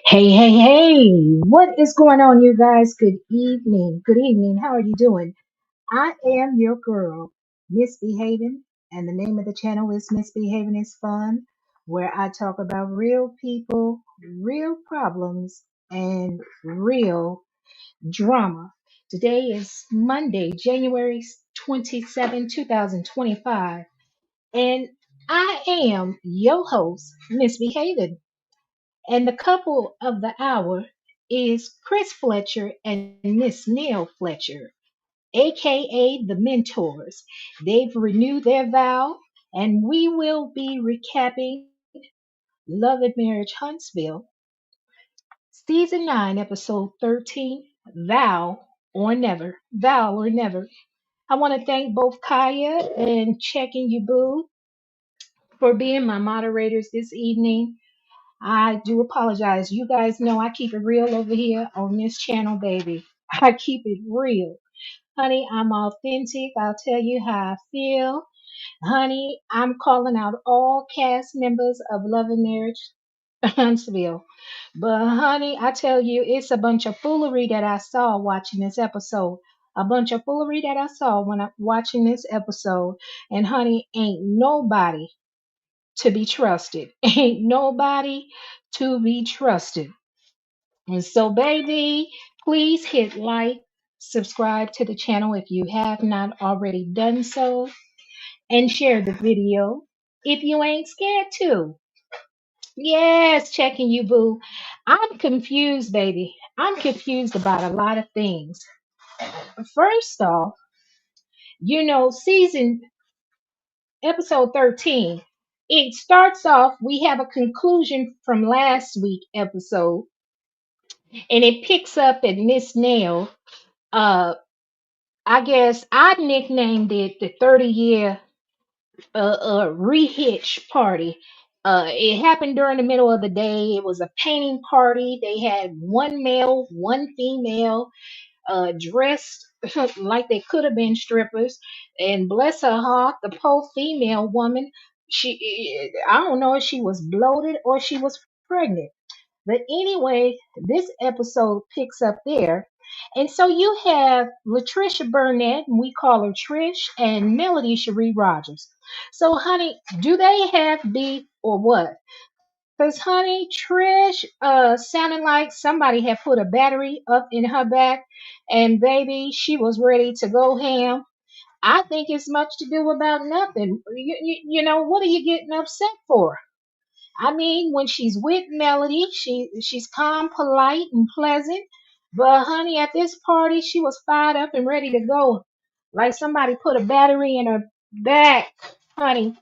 Hey, hey, hey, what is going on, you guys? Good evening. Good evening. How are you doing? I am your girl, Misbehaving, and the name of the channel is Misbehaving is Fun, where I talk about real people, real problems, and real drama. Today is Monday, January 27, 2025, and I am your host, Misbehaving. And the couple of the hour is Chris Fletcher and Miss Nell Fletcher, aka the mentors. They've renewed their vow, and we will be recapping Love and Marriage Huntsville, Season 9, Episode 13, Vow or Never. Vow or Never. I want to thank both Kaya and Checking You Boo for being my moderators this evening. I do apologize. You guys know I keep it real over here on this channel, baby. I keep it real. Honey, I'm authentic. I'll tell you how I feel. Honey, I'm calling out all cast members of Love and Marriage Huntsville. But honey, I tell you, it's a bunch of foolery that I saw watching this episode. A bunch of foolery that I saw when I watching this episode. And honey, ain't nobody to be trusted. Ain't nobody to be trusted. And so, baby, please hit like, subscribe to the channel if you have not already done so, and share the video if you ain't scared to. Yes, checking you, boo. I'm confused, baby. I'm confused about a lot of things. First off, season episode 13, it starts off, we have a conclusion from last week episode, and it picks up at Miss Nail. Uh, I guess I nicknamed it the 30-year rehitch party. It happened during the middle of the day. It was a painting party. They had one male, one female, dressed like they could have been strippers. And bless her heart, the poor female woman, I don't know if she was bloated or she was pregnant. But anyway, this episode picks up there. And so you have Latricia Burnett, and we call her Trish, and Melody Cherie Rogers. So, honey, do they have beef or what? Because, honey, Trish sounded like somebody had put a battery up in her back, and baby, she was ready to go ham. I think it's much to do about nothing. What are you getting upset for? I mean, when she's with Melody, she's calm, polite, and pleasant. But honey, at this party, she was fired up and ready to go, like somebody put a battery in her back, honey.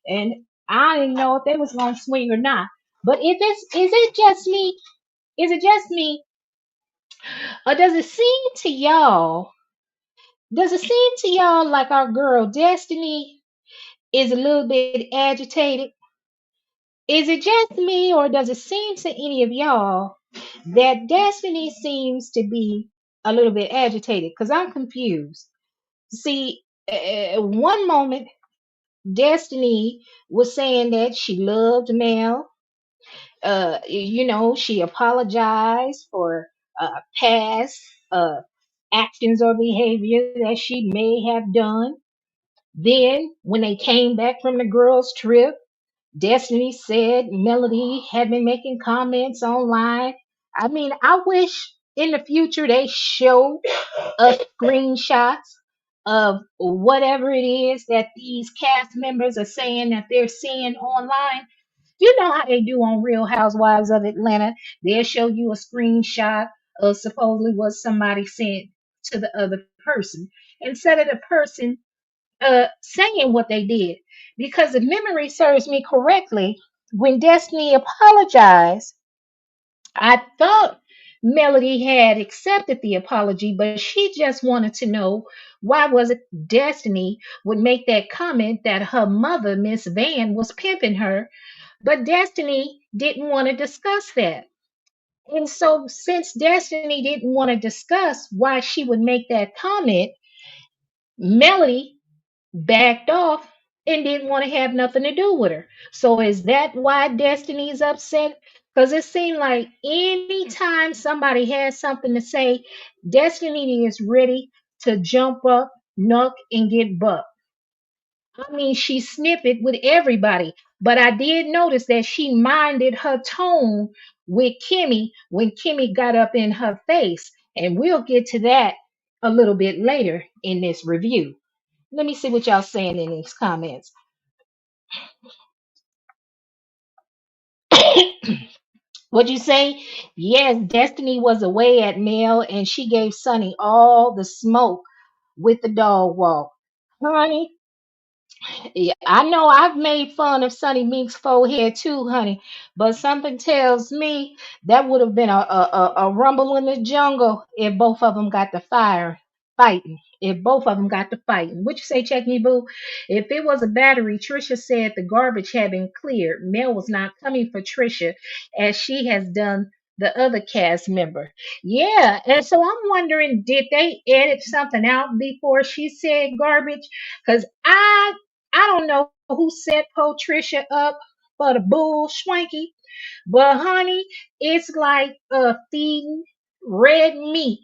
And I didn't know if they was gonna swing or not. But if it's is it just me? Is it just me, or does it seem to y'all? Does it seem to y'all like our girl Destiny is a little bit agitated? Is it just me, or does it seem to any of y'all that Destiny seems to be a little bit agitated? Because I'm confused. See, one moment, Destiny was saying that she loved Mel. She apologized for past uh, actions or behavior that she may have done. Then, when they came back from the girls' trip, Destiny said Melody had been making comments online. I mean, I wish in the future they show us screenshots of whatever it is that these cast members are saying that they're seeing online. You know how they do on Real Housewives of Atlanta. They'll show you a screenshot of supposedly what somebody sent to the other person instead of the person saying what they did. Because if memory serves me correctly, when Destiny apologized, I thought Melody had accepted the apology, but she just wanted to know why was it Destiny would make that comment that her mother, Miss Van, was pimping her, but Destiny didn't want to discuss that. And so, since Destiny didn't want to discuss why she would make that comment, Melody backed off and didn't want to have nothing to do with her. So is that why Destiny's upset? Because it seemed like anytime somebody has something to say, Destiny is ready to jump up, knock, and get bucked. I mean, she snippet with everybody, but I did notice that she minded her tone with Kimmi when Kimmi got up in her face. And we'll get to that a little bit later in this review. Let me see what y'all saying in these comments. What'd you say? Yes, Destiny was away at Nell and she gave Sunny all the smoke with the dog walk. Honey, yeah, I know I've made fun of Sunny Mink's forehead too, honey, but something tells me that would have been a rumble in the jungle if both of them got to fire fighting. If both of them got to fighting. What you say, Check Me Boo? If it was a battery, Tricia said the garbage had been cleared. Mel was not coming for Tricia as she has done the other cast member. Yeah, and so I'm wondering, did they edit something out before she said garbage? Because I don't know who set Patricia up for the bull swanky, but honey, it's like feeding red meat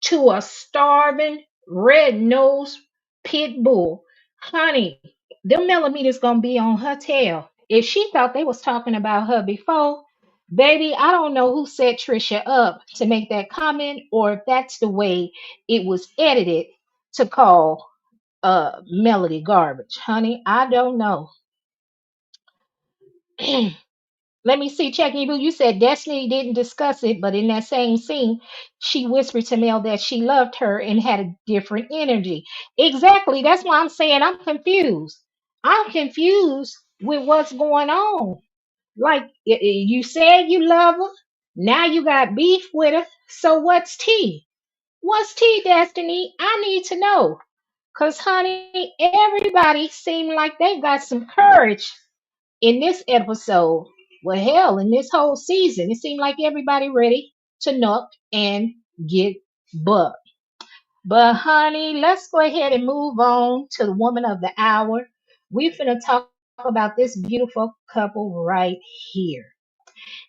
to a starving red-nosed pit bull. Honey, them millimeters gonna be on her tail. If she thought they was talking about her before, baby, I don't know who set Trisha up to make that comment or if that's the way it was edited to call melody garbage. Honey, I don't know. Let me see, check you. You said Destiny didn't discuss it, but in that same scene, she whispered to Mel that she loved her and had a different energy. Exactly. That's why I'm saying I'm confused. I'm confused with what's going on. Like you said you love her. Now you got beef with her. So what's tea? What's tea, Destiny? I need to know. Cause honey, everybody seemed like they got some courage in this episode. Well, hell, in this whole season, it seemed like everybody ready to knock and get bucked. But honey, let's go ahead and move on to the woman of the hour. We're finna talk about this beautiful couple right here.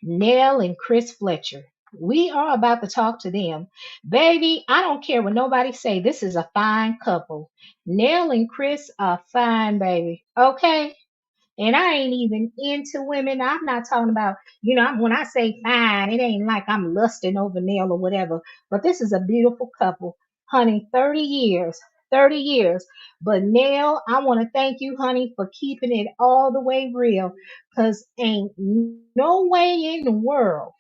Nell and Chris Fletcher. We are about to talk to them. Baby, I don't care what nobody say. This is a fine couple. Nell and Chris are fine, baby. Okay? And I ain't even into women. I'm not talking about, when I say fine, it ain't like I'm lusting over Nell or whatever. But this is a beautiful couple. Honey, 30 years. 30 years. But Nell, I want to thank you, honey, for keeping it all the way real. Because ain't no way in the world,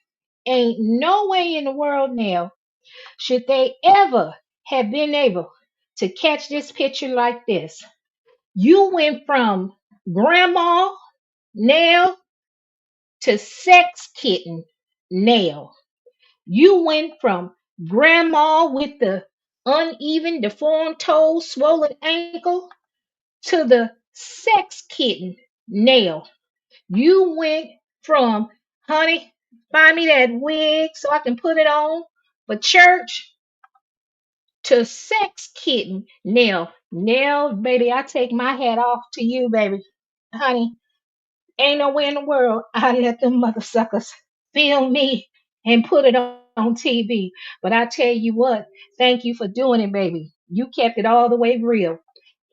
ain't no way in the world, Nell, should they ever have been able to catch this picture like this. You went from grandma Nail to sex kitten nail. You went from grandma with the uneven, deformed toes, swollen ankle to the sex kitten nail. You went from, honey, find me that wig so I can put it on for church to sex kitten nail. Nail, baby, I take my hat off to you, baby. Honey, ain't nowhere in the world I let them mother suckers film me and put it on TV. But I tell you what, thank you for doing it, baby. You kept it all the way real.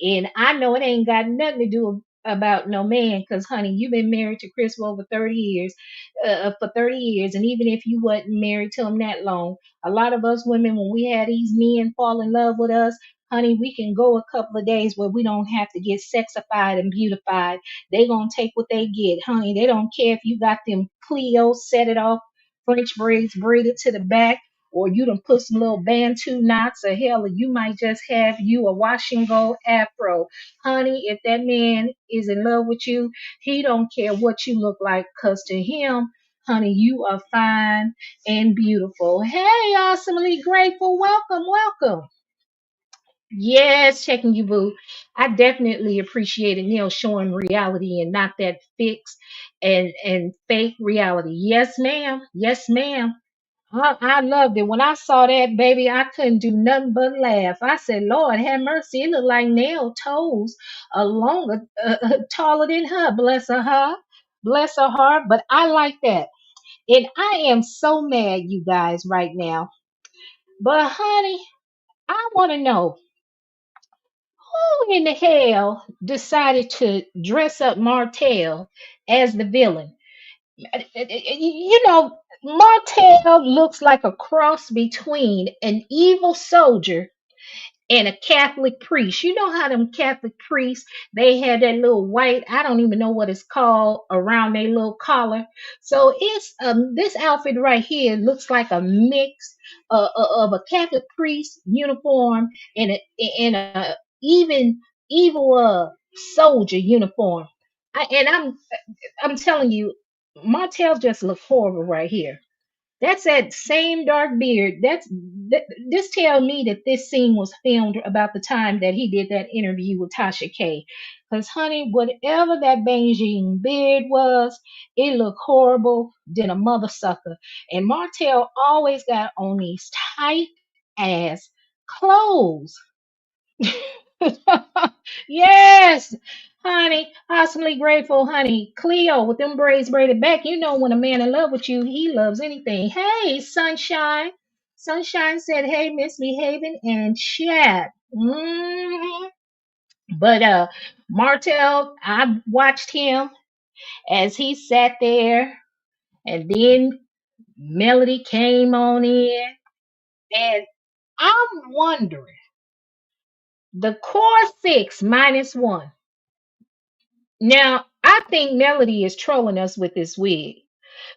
And I know it ain't got nothing to do about no man, because honey, you've been married to Chris for over 30 years, for 30 years. And even if you wasn't married to him that long, a lot of us women, when we had these men fall in love with us, honey, we can go a couple of days where we don't have to get sexified and beautified. They gonna take what they get, honey. They don't care if you got them Cleo set it off, French braids braided to the back, or you done put some little bantu knots, or hell, or you might just have you a wash and go afro. Honey, if that man is in love with you, he don't care what you look like, cause to him, honey, you are fine and beautiful. Hey, awesomely grateful. Welcome, welcome. Yes, checking you, boo. I definitely appreciated Neil showing reality and not that fixed and fake reality. Yes, ma'am. Yes, ma'am. I loved it. When I saw that, baby, I couldn't do nothing but laugh. I said, Lord, have mercy. It looked like nail toes are longer, taller than her. Bless her heart. Bless her heart. But I like that. And I am so mad, you guys, right now. But honey, I want to know who in the hell decided to dress up Martell as the villain. You know, Martell looks like a cross between an evil soldier and a Catholic priest. You know how them Catholic priests, they had that little white, I don't even know what it's called, around their little collar. So it's this outfit right here looks like a mix of a Catholic priest uniform and a even evil soldier uniform. I'm telling you, Martell just looks horrible right here. That's that same dark beard. This tell me that this scene was filmed about the time that he did that interview with Tasha K. Cause honey, whatever that Beijing beard was, it looked horrible than a mother sucker. And Martell always got on these tight ass clothes. Yes, honey, awesomely grateful, honey. Cleo with them braids braided back. You know, when a man in love with you, he loves anything. Hey, Sunshine. Sunshine said, "Hey, misbehaving and chat." But Martell, I watched him as he sat there, and then Melody came on in, and I'm wondering the core six minus one. Now, I think Melody is trolling us with this wig.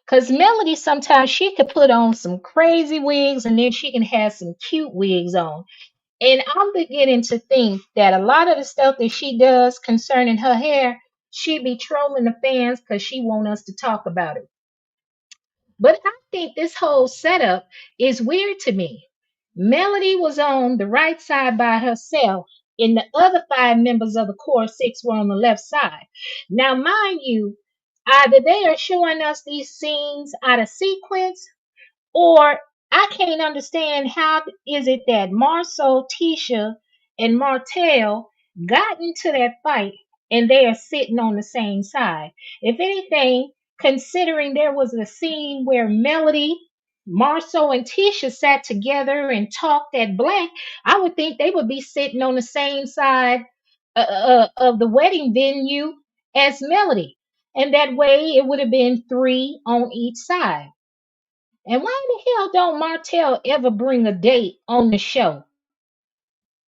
Because Melody sometimes she could put on some crazy wigs and then she can have some cute wigs on. And I'm beginning to think that a lot of the stuff that she does concerning her hair, she be trolling the fans because she want us to talk about it. But I think this whole setup is weird to me. Melody was on the right side by herself, and the other five members of the core six were on the left side. Now, mind you, either they are showing us these scenes out of sequence, or I can't understand how is it that Marceau, Tisha, and Martell got into that fight and they are sitting on the same side. If anything, considering there was a scene where Melody, Marceau, and Tisha sat together and talked at blank, I would think they would be sitting on the same side of the wedding venue as Melody. And that way it would have been three on each side. And why the hell don't Martell ever bring a date on the show?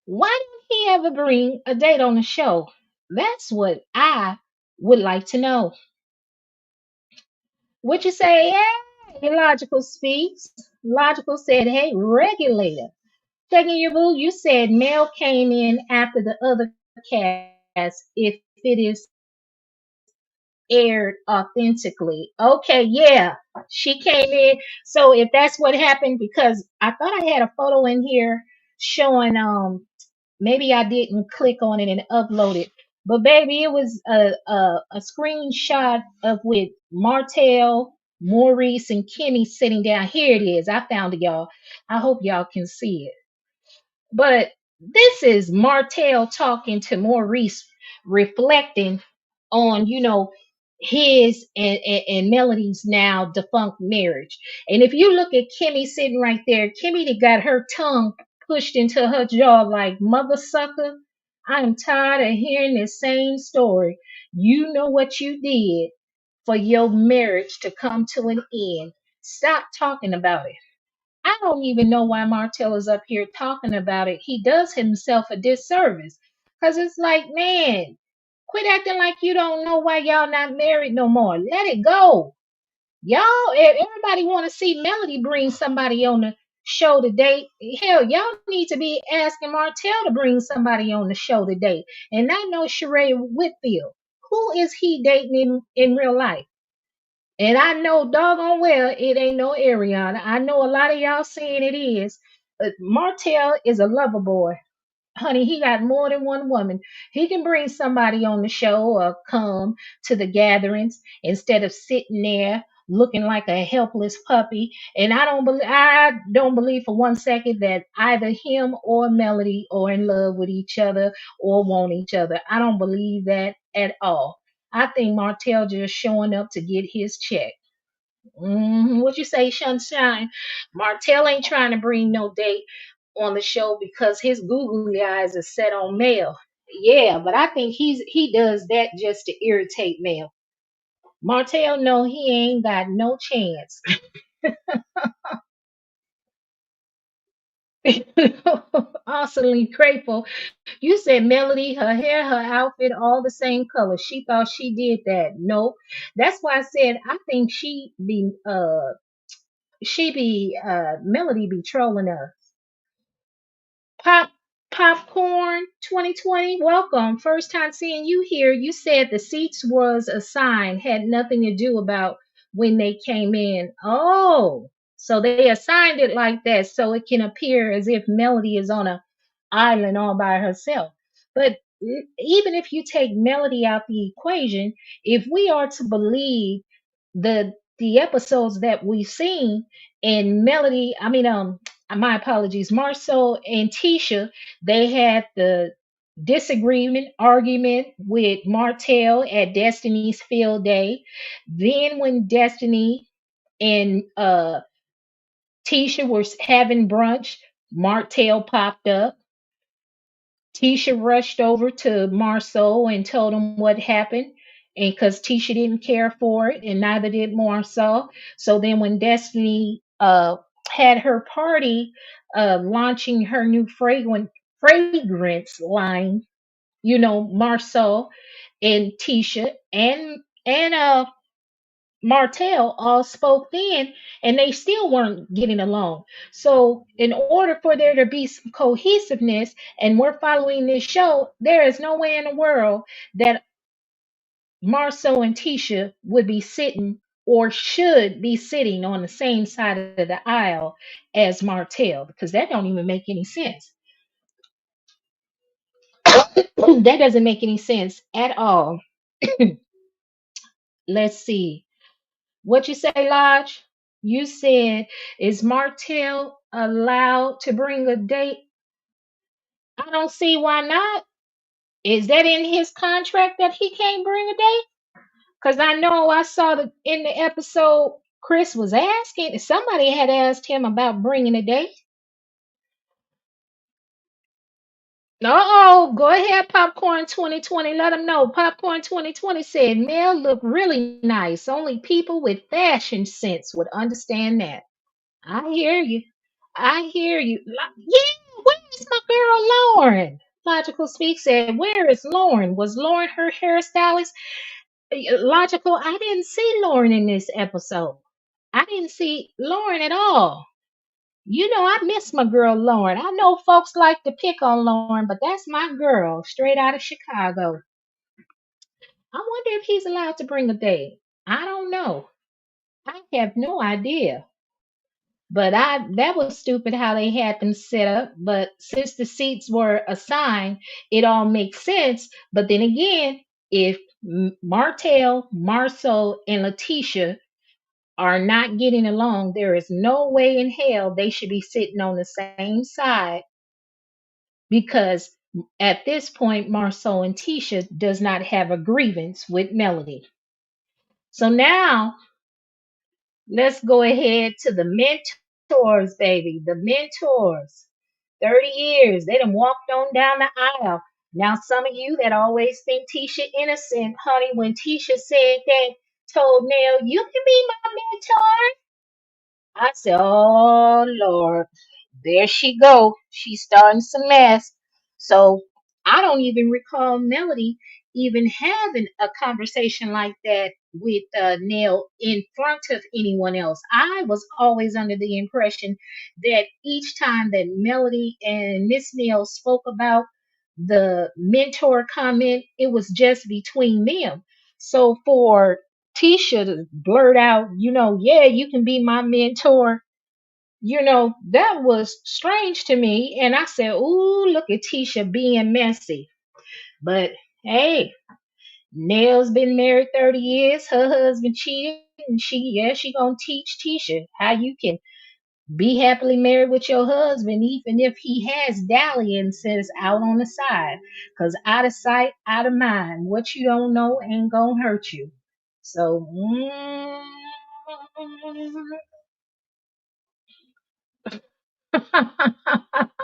Why don't he ever bring a date on the show? That's what I would like to know. Would you say, hey, Logical speaks? Logical said, hey, regulator. Taking your boo, you said Mel came in after the other cast if it is aired authentically. Okay, yeah, she came in. So if that's what happened, because I thought I had a photo in here showing maybe I didn't click on it and upload it. But baby, it was a screenshot of with Martell, Maurice, and Kimmi sitting down. Here it is. I found it, y'all. I hope y'all can see it. But this is Martell talking to Maurice, reflecting on, his and Melody's now defunct marriage. And if you look at Kimmi sitting right there, Kimmi that got her tongue pushed into her jaw like mother sucker. I am tired of hearing this same story. You know what you did for your marriage to come to an end. Stop talking about it. I don't even know why Martell is up here talking about it. He does himself a disservice. Because it's like, man, quit acting like you don't know why y'all not married no more. Let it go. Y'all, everybody want to see Melody bring somebody on the show today. Hell, y'all need to be asking Martell to bring somebody on the show today. And I know Sheree Whitfield. Who is he dating in real life? And I know doggone well it ain't no Ariana. I know a lot of y'all saying it is. But Martell is a lover boy. Honey, he got more than one woman. He can bring somebody on the show or come to the gatherings instead of sitting there looking like a helpless puppy. And I don't believe for one second that either him or Melody are in love with each other or want each other. I don't believe that at all. I think Martell just showing up to get his check. What you say, Sunshine? Martell ain't trying to bring no date on the show because his googly eyes are set on Mel. Yeah, but I think he does that just to irritate Mel. Martell know he ain't got no chance. Awesomely grateful. You said Melody, her hair, her outfit, all the same color. She thought she did that. Nope. That's why I said I think she be Melody be trolling us. Pop Popcorn 2020, welcome. First time seeing you here. You said the seats was a sign, had nothing to do about when they came in. Oh, so they assigned it like that so it can appear as if Melody is on a island all by herself. But even if you take Melody out the equation, if we are to believe the episodes that we've seen and Melody, my apologies, Marceau and Tisha, they had the disagreement, argument with Martell at Destiny's Field Day. Then when Destiny and Tisha were having brunch, Martell popped up. Tisha rushed over to Marceau and told him what happened. And because Tisha didn't care for it, and neither did Marceau. So then when Destiny had her party launching her new fragrance line, Marceau and Tisha and Martell all spoke then, and they still weren't getting along. So, in order for there to be some cohesiveness, and we're following this show, there is no way in the world that Marceau and Tisha would be sitting or should be sitting on the same side of the aisle as Martell, because that don't even make any sense. That doesn't make any sense at all. Let's see. What you say, Lodge? You said, is Martell allowed to bring a date? I don't see why not. Is that in his contract that he can't bring a date? Because I know I saw in the episode Chris was asking, somebody had asked him about bringing a date. Oh, go ahead, Popcorn 2020. Let them know. Popcorn 2020 said, Nell looked really nice. Only people with fashion sense would understand that. I hear you. I hear you. Yeah, where is my girl Lauren? Logical Speak said, where is Lauren? Was Lauren her hairstylist? Logical, I didn't see Lauren in this episode. I didn't see Lauren at all. I miss my girl Lauren. I know folks like to pick on Lauren, but that's my girl, straight out of Chicago. I wonder if he's allowed to bring a date. I don't know. I have no idea. But that was stupid how they had them set up. But since the seats were assigned, it all makes sense. But then again, if Martell, Marceau, and Letitia are not getting along, there is no way in hell they should be sitting on the same side because at this point, Marceau and Tisha does not have a grievance with Melody. So now let's go ahead to the mentors, baby. The mentors. 30 years. They done walked on down the aisle. Now, some of you that always think Tisha innocent, honey, when Tisha said that, told Nell, you can be my mentor. I said, oh, Lord. There she go. She's starting some mess. So I don't even recall Melody even having a conversation like that with Nell in front of anyone else. I was always under the impression that each time that Melody and Miss Nell spoke about the mentor comment, it was just between them. So for Tisha to blurt out, yeah, you can be my mentor, that was strange to me. And I said, ooh, look at Tisha being messy. But hey, Nell's been married 30 years. Her husband cheated. And she gonna teach Tisha how you can be happily married with your husband, even if he has dalliances out on the side. Because out of sight, out of mind. What you don't know ain't gonna hurt you. So,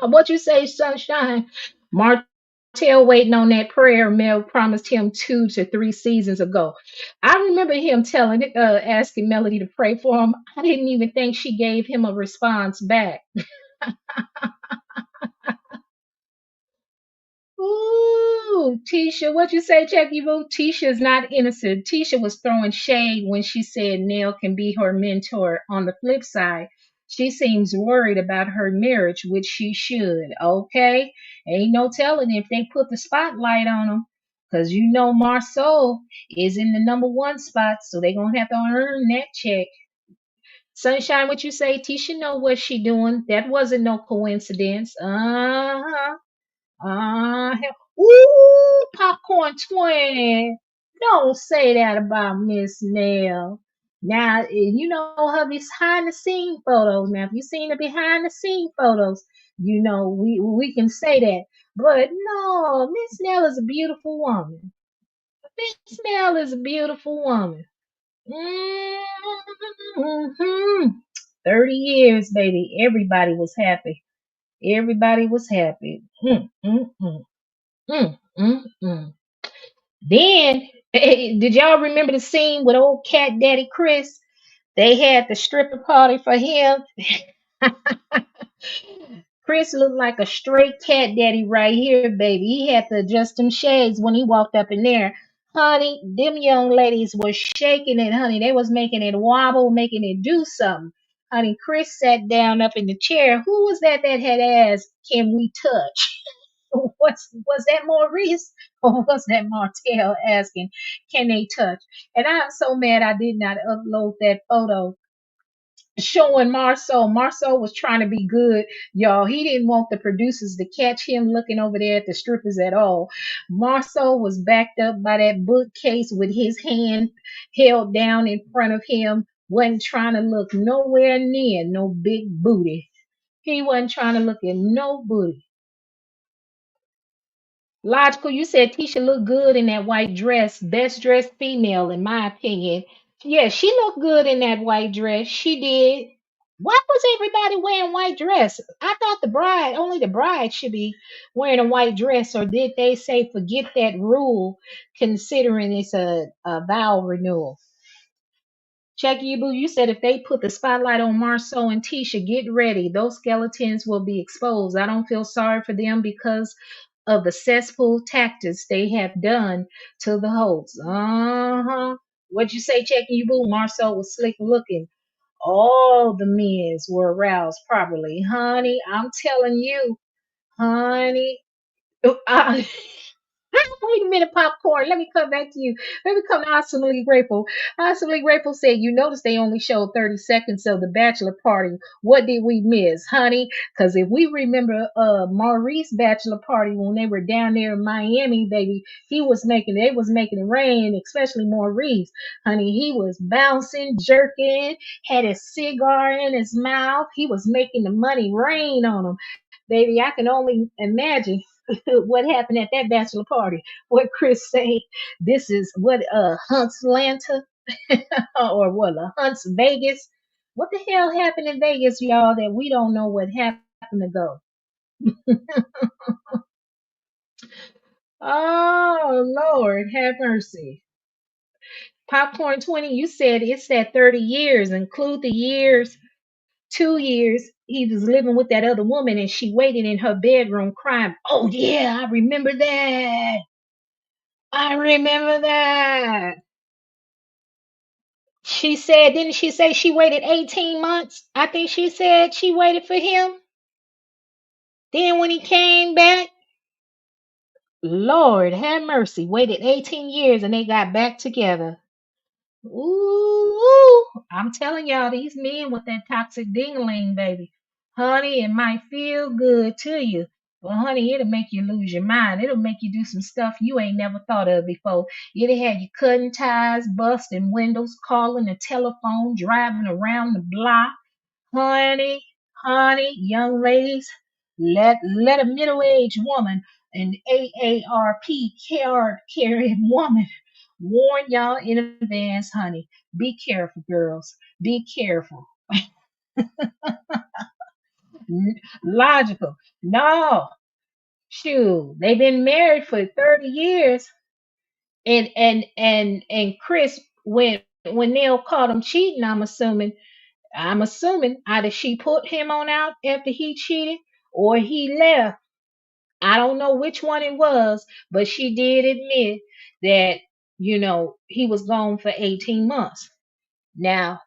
What you say, sunshine? Martell waiting on that prayer Mel promised him 2 to 3 seasons ago. I remember him asking Melody to pray for him. I didn't even think she gave him a response back. Ooh, Tisha, what you say, Jackie Boo? Tisha's not innocent. Tisha was throwing shade when she said Nell can be her mentor. On the flip side, she seems worried about her marriage, which she should. Okay, ain't no telling if they put the spotlight on them, cause you know Marceau is in the number 1 spot, so they gonna have to earn that check. Sunshine, what you say? Tisha know what she doing. That wasn't no coincidence. Uh-huh. Ooh, popcorn twin. Don't say that about Miss Nell. Now, you know her behind the scene photos. Now, if you seen the behind the scene photos, you know we can say that. But no, Miss Nell is a beautiful woman. Miss Nell is a beautiful woman. hmm 30 years, baby. Everybody was happy. Everybody was happy. Mm, mm, mm. Then, did y'all remember the scene with old cat daddy Chris? They had the stripper party for him. Chris looked like a straight cat daddy right here, baby. He had to adjust them shades when he walked up in there. Honey, them young ladies was shaking it, honey. They was making it wobble, making it do something. Honey, Chris sat down up in the chair. Who was that had asked, "Can we touch?" Was that Maurice or was that Martell asking, "Can they touch?" And I'm so mad I did not upload that photo showing Marceau. Marceau was trying to be good, y'all. He didn't want the producers to catch him looking over there at the strippers at all. Marceau was backed up by that bookcase with his hand held down in front of him, wasn't trying to look nowhere near no big booty. He wasn't trying to look at no booty. Logical, you said Tisha looked good in that white dress. Best dressed female, in my opinion. Yeah, she looked good in that white dress. She did. Why was everybody wearing white dress? I thought only the bride should be wearing a white dress, or did they say forget that rule, considering it's a vow renewal? Jackie Boo, you said if they put the spotlight on Marceau and Tisha, get ready. Those skeletons will be exposed. I don't feel sorry for them because of the cesspool tactics they have done to the hosts. Uh-huh. What'd you say, Jackie Boo? Marceau was slick looking. All the men's were aroused properly. Honey, I'm telling you, honey. I, Wait a minute, popcorn. Let me come back to you. Let me come to Awesomely Grateful. Awesomely Grateful said, "You notice they only showed 30 seconds of the bachelor party. What did we miss, honey? Because if we remember Maurice's bachelor party when they were down there in Miami, baby, they was making it rain, especially Maurice. Honey, he was bouncing, jerking, had a cigar in his mouth. He was making the money rain on him. Baby, I can only imagine what happened at that bachelor party. What Chris say? This is what Hunts Atlanta or what Hunts Vegas. What the hell happened in Vegas, y'all, that we don't know what happened to go? Oh Lord, have mercy. Popcorn 20, you said it's that 30 years, include the years, 2 years he was living with that other woman and she waited in her bedroom crying. Oh yeah, I remember that. I remember that. She said, didn't she say she waited 18 months? I think she said she waited for him. Then when he came back, Lord have mercy, waited 18 years and they got back together. Ooh, I'm telling y'all, these men with that toxic dingling, baby. Honey, it might feel good to you. But honey, it'll make you lose your mind. It'll make you do some stuff you ain't never thought of before. It'll have you cutting ties, busting windows, calling the telephone, driving around the block. Honey, honey, young ladies, let a middle-aged woman, an AARP card carrying woman Warn y'all in advance, honey. Be careful, girls. Be careful. Logical. No. Shoot. They've been married for 30 years. And Chris, when Nell caught him cheating, I'm assuming either she put him on out after he cheated or he left. I don't know which one it was, but she did admit that, he was gone for 18 months. Now,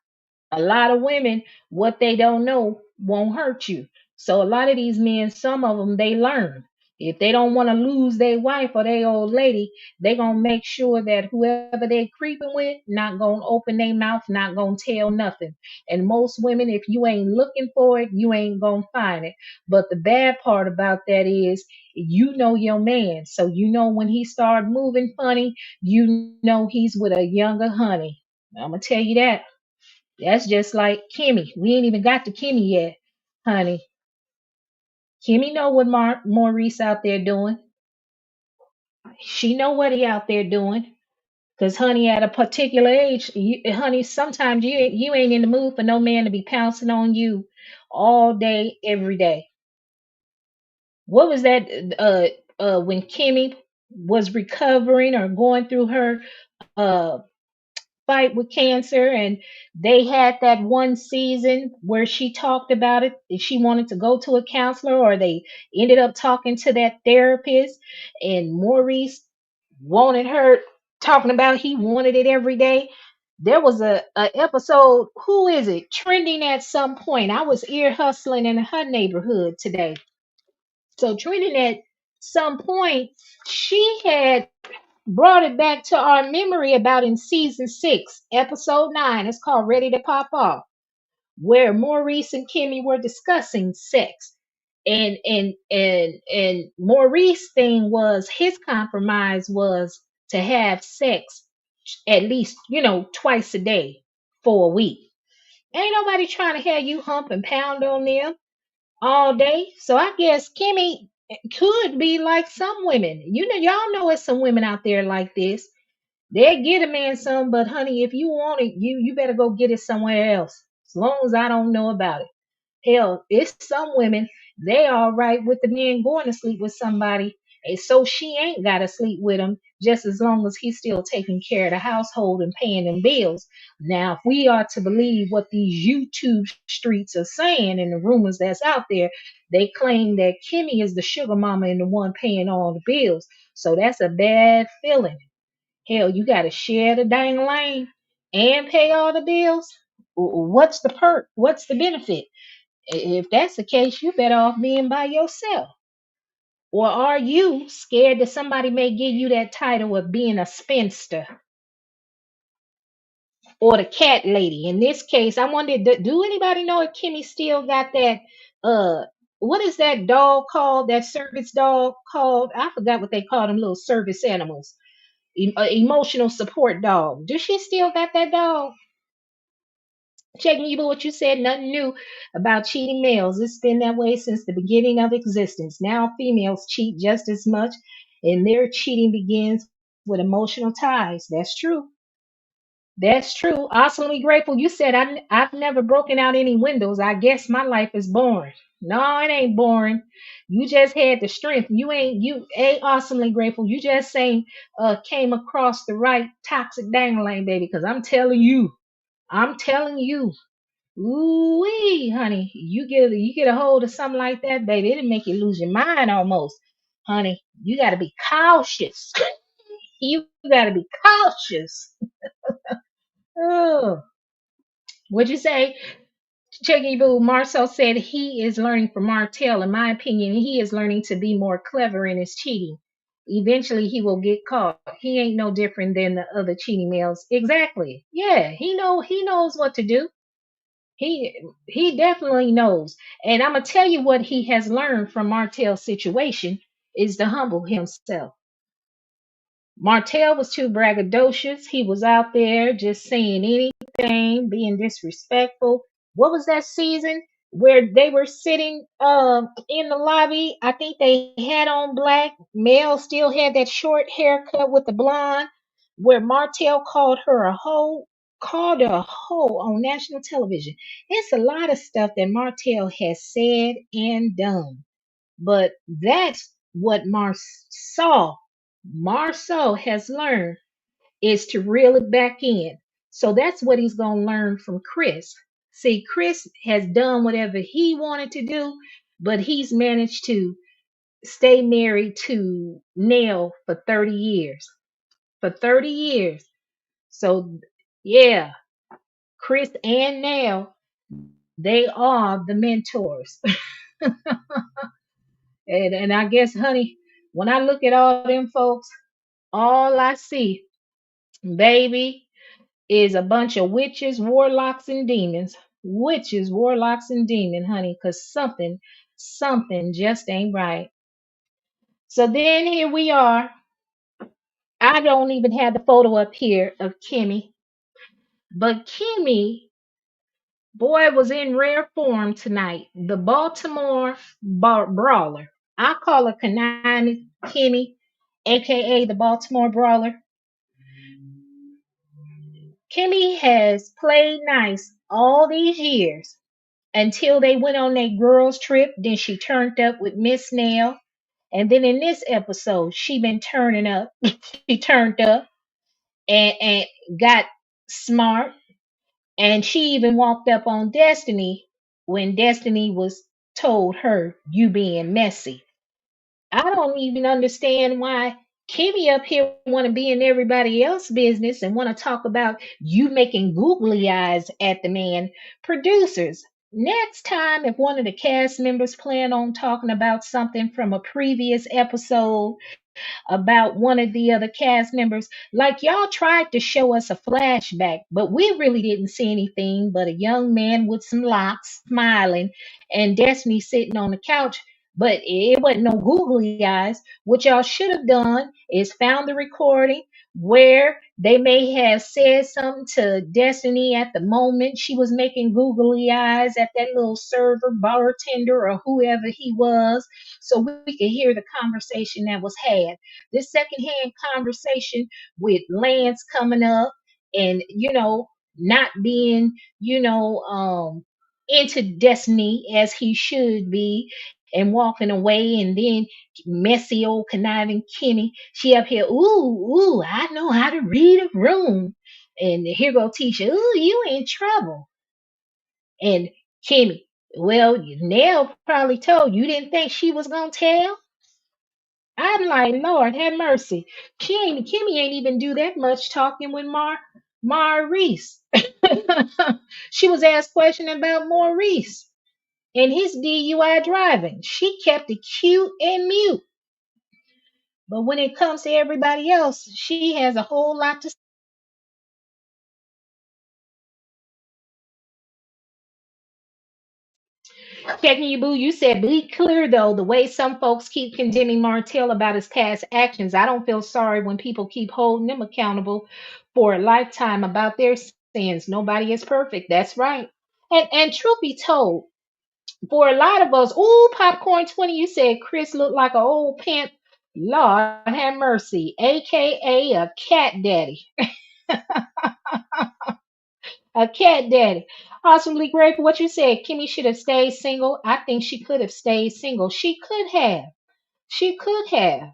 a lot of women, what they don't know won't hurt you. So a lot of these men, some of them, they learn. If they don't want to lose their wife or their old lady, they gonna make sure that whoever they creeping with not gonna open their mouth, not gonna tell nothing. And most women, if you ain't looking for it, you ain't gonna find it. But the bad part about that is you know your man. So you know when he start moving funny, you know he's with a younger honey. I'm gonna tell you that. That's just like Kimmi. We ain't even got to Kimmi yet, honey. Kimmi know what Maurice out there doing. She know what he out there doing. Cause honey, at a particular age, honey, sometimes you ain't in the mood for no man to be pouncing on you all day, every day. What was that? When Kimmi was recovering or going through her uh fight with cancer, and they had that one season where she talked about it, if she wanted to go to a counselor, or they ended up talking to that therapist, and Maurice wanted her talking about he wanted it every day. There was a episode, who is it, trending at some point. I was ear hustling in her neighborhood today. So trending at some point, she had brought it back to our memory about in season 6, episode 9. It's called Ready to Pop Off, where Maurice and Kimmi were discussing sex. And Maurice thing was, his compromise was to have sex at least, twice a day for a week. Ain't nobody trying to have you hump and pound on them all day. So I guess Kimmi could be like some women. Y'all know it's some women out there like this. They'll get a man some, but honey, if you want it, you better go get it somewhere else. As long as I don't know about it. Hell, it's some women, they all right with the man going to sleep with somebody, and so she ain't gotta sleep with him, just as long as he's still taking care of the household and paying them bills. Now, if we are to believe what these YouTube streets are saying and the rumors that's out there, they claim that Kimmi is the sugar mama and the one paying all the bills. So that's a bad feeling. Hell, you got to share the dang lane and pay all the bills. What's the perk? What's the benefit? If that's the case, you better off being by yourself. Or are you scared that somebody may give you that title of being a spinster or the cat lady? In this case, I wondered, do anybody know if Kimmi still got that? Uh, what is that dog called? That service dog called? I forgot what they call them little service animals. Emotional support dog. Does she still got that dog? Checking you, but what you said, nothing new about cheating males. It's been that way since the beginning of existence. Now females cheat just as much, and their cheating begins with emotional ties. That's true. That's true. Awesomely grateful. You said I've never broken out any windows. I guess my life is boring. No, it ain't boring. You just had the strength. You ain't awesomely grateful. You just ain't came across the right toxic dangling, baby. Because I'm telling you, ooh wee, honey, you get a hold of something like that, baby. It'll make you lose your mind almost, honey. You gotta be cautious. You gotta be cautious. Oh, what'd you say? Chuggy Boo, Marcel said he is learning from Martell. In my opinion, he is learning to be more clever in his cheating. Eventually, he will get caught. He ain't no different than the other cheating males. Exactly. Yeah, he knows what to do. He definitely knows. And I'm gonna tell you what he has learned from Martell's situation is to humble himself. Martell was too braggadocious. He was out there just saying anything, being disrespectful. What was that season where they were sitting in the lobby? I think they had on black. Mel still had that short haircut with the blonde. where Martell called her a hoe on national television. It's a lot of stuff that Martell has said and done. But that's what Marceau has learned is to reel it back in. So that's what he's going to learn from Chris. See, Chris has done whatever he wanted to do, but he's managed to stay married to Nell for 30 years. For 30 years. So, yeah, Chris and Nell, they are the mentors. And I guess, honey, when I look at all them folks, all I see, baby, is a bunch of witches, warlocks, and demons. Witches, warlocks, and demon, honey, because something just ain't right. So then here we are. I don't even have the photo up here of Kimmi, but Kimmi, boy, was in rare form tonight. The Baltimore Brawler. I call her Conniving Kimmi, aka the Baltimore Brawler. Kimmi has played nice all these years until they went on their girls' trip. Then she turned up with Miss Nell. And then in this episode, she been turning up. She turned up and got smart. And she even walked up on Destiny when Destiny was told her, "You being messy." I don't even understand why Kimmy up here want to be in everybody else's business and want to talk about you making googly eyes at the man. Producers, next time if one of the cast members plan on talking about something from a previous episode about one of the other cast members. Like y'all tried to show us a flashback, but we really didn't see anything but a young man with some locks smiling and Destiny sitting on the couch. But it wasn't no googly eyes. What y'all should have done is found the recording where they may have said something to Destiny at the moment she was making googly eyes at that little server, bartender, or whoever he was, so we could hear the conversation that was had. This secondhand conversation with Lance coming up and, not being, into Destiny as he should be and walking away, and then messy old conniving Kimmy, she up here, ooh, I know how to read a room. And here go Tisha, ooh, you in trouble. And Kimmy, well, Nell probably told you didn't think she was gonna tell. I'm like, Lord, have mercy. Kimmy ain't even do that much talking with Maurice. She was asked question about Maurice and his DUI driving. She kept it cute and mute. But when it comes to everybody else, she has a whole lot to say. Checking you, boo. You said be clear though. The way some folks keep condemning Martell about his past actions, I don't feel sorry when people keep holding them accountable for a lifetime about their sins. Nobody is perfect. That's right. And truth be told, for a lot of us, ooh, popcorn 20, you said Chris looked like an old pimp. Lord have mercy, aka a cat daddy. A cat daddy. Awesomely grateful what you said. Kimmy should have stayed single. I think she could have stayed single. She could have. She could have.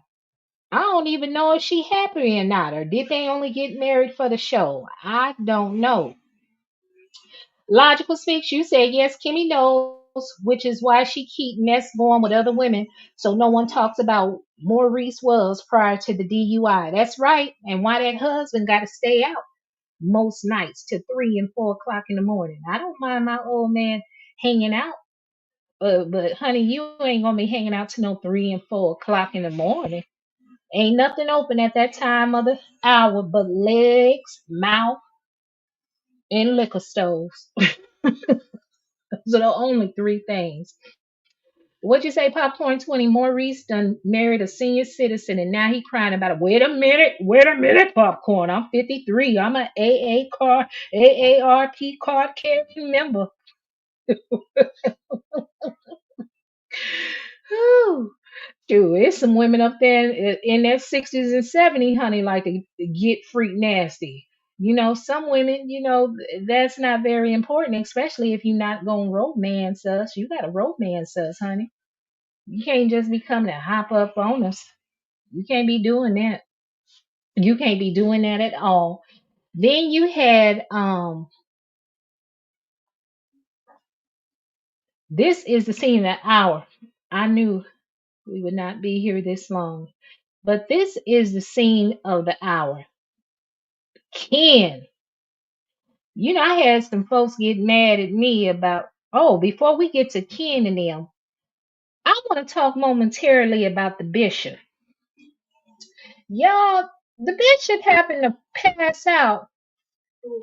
I don't even know if she happy or not, or did they only get married for the show? I don't know. Logical speaks. You said yes. Kimmy knows, which is why she keep mess going with other women, so no one talks about Maurice was prior to the DUI. That's right, and why that husband got to stay out most nights to 3 and 4 o'clock in the morning. I don't mind my old man hanging out, but honey, you ain't gonna be hanging out to no 3 and 4 o'clock in the morning. Ain't nothing open at that time of the hour but legs, mouth, and liquor stores. Those are the only three things. What'd you say, Popcorn 20? Maurice done married a senior citizen and now he crying about it. Wait a minute, Popcorn. I'm 53. I'm an AARP card carrying member. Whew. Shoot, there's some women up there in their 60s and 70s, honey, like to get freak nasty. Some women, that's not very important, especially if you're not going to romance us. You got to romance us, honey. You can't just be coming to hop up on us. You can't be doing that. You can't be doing that at all. Then you had this is the scene of the hour. I knew we would not be here this long. But this is the scene of the hour. Ken. I had some folks get mad at me about, oh, before we get to Ken and them, I want to talk momentarily about the bishop. Y'all, the bishop happened to pass out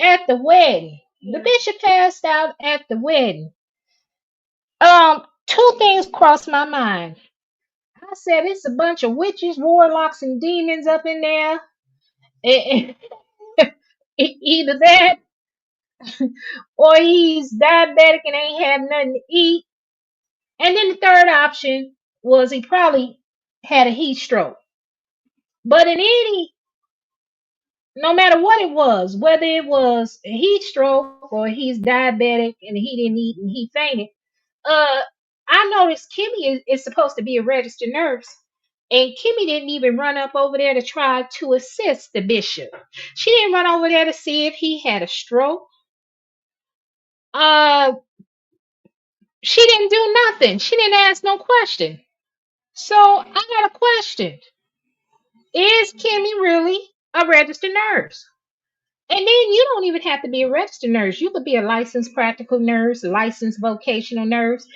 at the wedding. The bishop passed out at the wedding. Two things crossed my mind. I said it's a bunch of witches, warlocks, and demons up in there. Eh, Either that or he's diabetic and ain't have nothing to eat. And then the third option was he probably had a heat stroke. But no matter what it was, whether it was a heat stroke or he's diabetic and he didn't eat and he fainted, uh, I noticed Kimmi is supposed to be a registered nurse. And Kimmi didn't even run up over there to try to assist the bishop. She didn't run over there to see if he had a stroke. Uh, she didn't do nothing. She didn't ask no question. So I got a question. Is Kimmi really a registered nurse? And then you don't even have to be a registered nurse. You could be a licensed practical nurse, a licensed vocational nurse.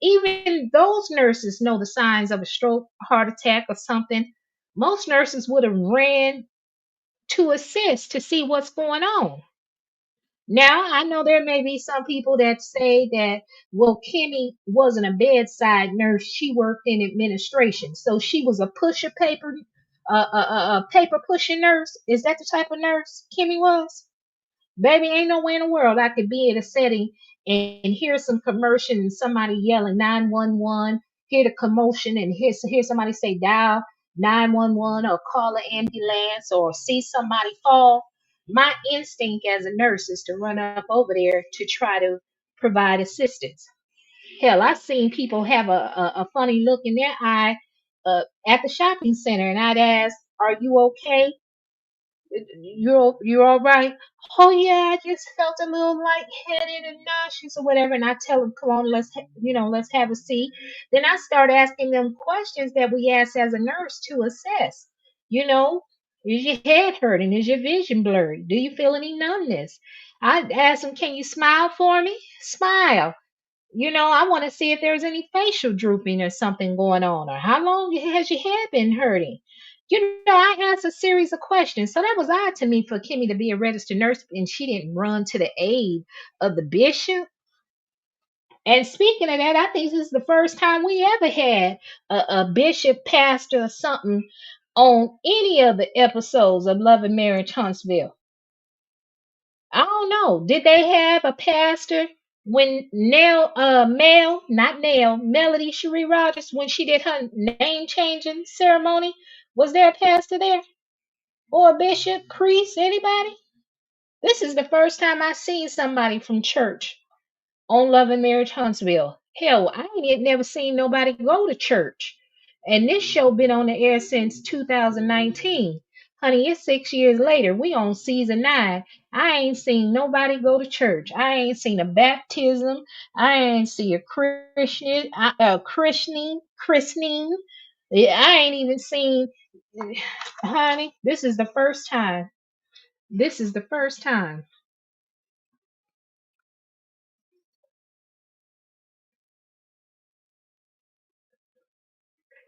Even those nurses know the signs of a stroke, heart attack, or something. Most nurses would have ran to assist to see what's going on. Now, I know there may be some people that say that, well, Kimmi wasn't a bedside nurse. She worked in administration. So she was a pusher paper, a paper pushing nurse. Is that the type of nurse Kimmi was? Baby, ain't nowhere in the world I could be in a setting and hear some commotion and somebody yelling 911, hear the commotion and hear somebody say dial 911 or call an ambulance or see somebody fall. My instinct as a nurse is to run up over there to try to provide assistance. Hell, I've seen people have a funny look in their eye at the shopping center, and I'd ask, "Are you okay? You're all right." Oh yeah, I just felt a little lightheaded and nauseous or whatever. And I tell them, come on, let's have a seat. Then I start asking them questions that we ask as a nurse to assess. You know, is your head hurting? Is your vision blurry? Do you feel any numbness? I ask them, can you smile for me? Smile. I want to see if there's any facial drooping or something going on, or how long has your head been hurting? I asked a series of questions. So that was odd to me for Kimmi to be a registered nurse and she didn't run to the aid of the bishop. And speaking of that, I think this is the first time we ever had a bishop, pastor, or something on any of the episodes of Love and Marriage Huntsville. I don't know. Did they have a pastor when not Nell, Melody Cherie Rogers, when she did her name changing ceremony? Was there a pastor there? Or a bishop, priest, anybody? This is the first time I seen somebody from church on Love and Marriage Huntsville. Hell, I ain't yet never seen nobody go to church. And this show been on the air since 2019. Honey, it's 6 years later. We on season 9. I ain't seen nobody go to church. I ain't seen a baptism. I ain't see a christening. Yeah, I ain't even seen. Honey, this is the first time. This is the first time.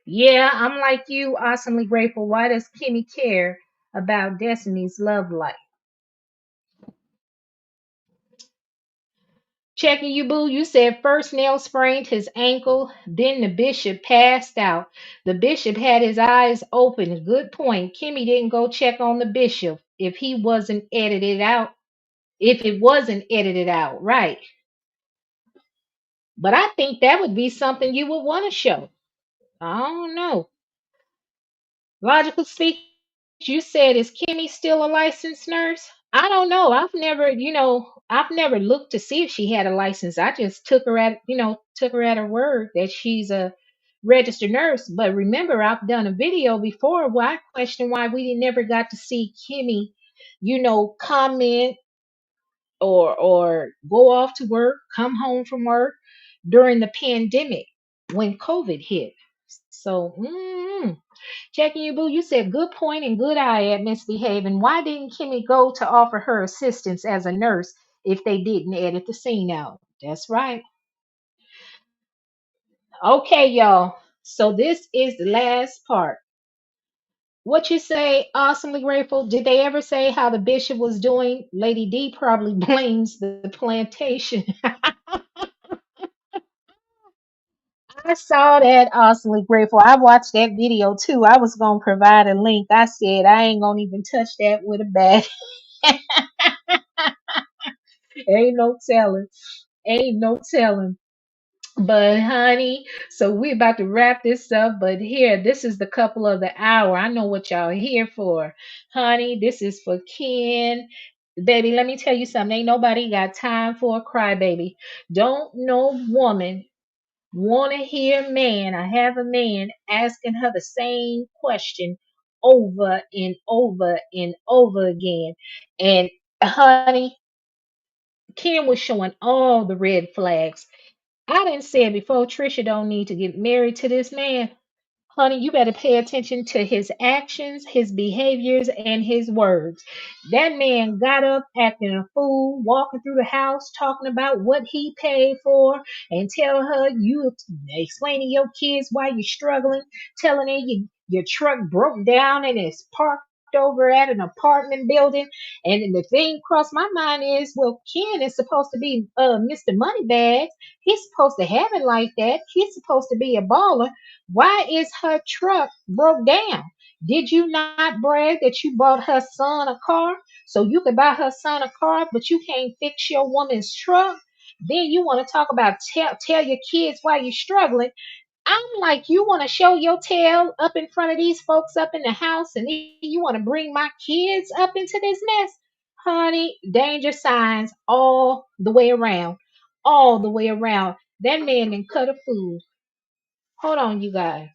Yeah, I'm like you, awesomely grateful. Why does Kimmi care about Destiny's love life? Checking you, boo. You said first Nell sprained his ankle, then the bishop passed out. The bishop had his eyes open. Good point. Kimmi didn't go check on the bishop if he wasn't edited out. If it wasn't edited out, right? But I think that would be something you would want to show. I don't know. Logical speech, you said, is Kimmy still a licensed nurse? I don't know. I've never looked to see if she had a license. I just took her at her word that she's a registered nurse. But remember, I've done a video before where I questioned why we never got to see Kimmy, comment or go off to work, come home from work during the pandemic when COVID hit. So, checking you, boo. You said good point and good eye at misbehaving. Why didn't Kimmy go to offer her assistance as a nurse if they didn't edit the scene out? That's right. Okay, y'all. So this is the last part. What you say, awesomely grateful? Did they ever say how the bishop was doing? Lady D probably blames the plantation. I saw that, awesomely grateful. I watched that video too. I was gonna provide a link. I said I ain't gonna even touch that with a bat. Ain't no telling. Ain't no telling. But honey, so we about to wrap this up. But here, this is the couple of the hour. I know what y'all here for. Honey, this is for Ken. Baby, let me tell you something. Ain't nobody got time for a crybaby. Don't no woman want to hear man or have a man asking her the same question over and over and over again. And honey, Kim was showing all the red flags. I didn't say it before. Tricia don't need to get married to this man. Honey, you better pay attention to his actions, his behaviors, and his words. That man got up acting a fool, walking through the house, talking about what he paid for, and tell her you explaining your kids why you're struggling, telling her your truck broke down and it's parked over at an apartment building. And the thing crossed my mind is, well, Ken is supposed to be Mr. Moneybags. He's supposed to have it like that. He's supposed to be a baller. Why is her truck broke down? Did you not brag that you bought her son a car so you could buy her son a car, but you can't fix your woman's truck? Then you want to talk about tell your kids why you're struggling. I'm like, you want to show your tail up in front of these folks up in the house, and then you want to bring my kids up into this mess? Honey, danger signs all the way around. All the way around. That man can cut a fool. Hold on, you guys.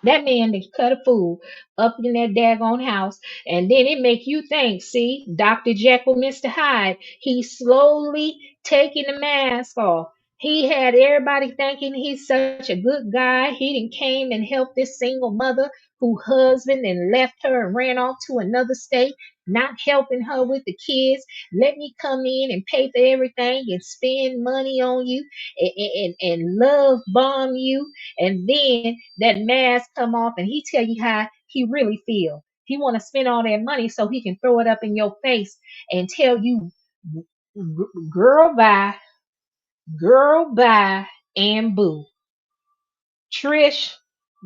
That man that cut a fool up in that daggone house. And then it make you think, see, Dr. Jekyll, Mr. Hyde, he's slowly taking the mask off. He had everybody thinking he's such a good guy. He done came and helped this single mother who husband and left her and ran off to another state, not helping her with the kids. Let me come in and pay for everything and spend money on you and love bomb you, and then that mask come off and he tell you how he really feel. He want to spend all that money so he can throw it up in your face and tell you, girl, bye, girl, bye, and boo. Trish,